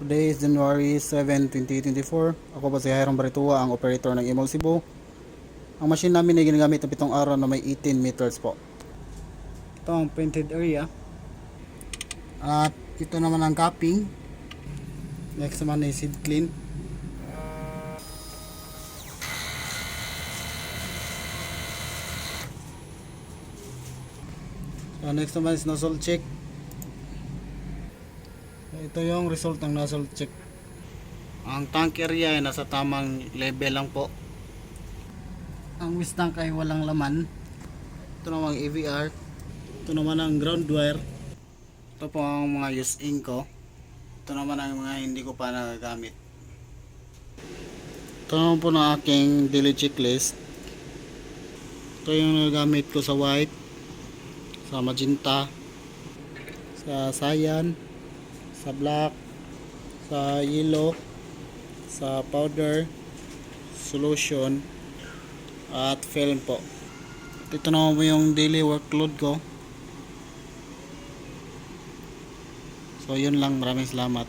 Today is January 7, 2024. Ako po si Hiram Baritua, ang operator ng Imol Cebu. Ang machine namin ay ginagamit ng 7 araw na may 18 meters po. Ito ang painted area. At ito naman ang capping. Next naman ay seed clean. So next naman is nozzle check. Ito yung result ng nozzle check. Ang tank area ay nasa tamang level lang po. Ang waste tank ay walang laman. Ito naman ang AVR. Ito naman ang ground wire. Ito po ang mga use-in ko. Ito naman ang mga hindi ko pa nagagamit. Ito naman po ng aking daily checklist. Ito yung nagagamit ko sa white, sa magenta, sa cyan, sa black, sa yellow, sa powder, solution, at film po. Ito naman po yung daily workload ko. So yun lang, maraming salamat.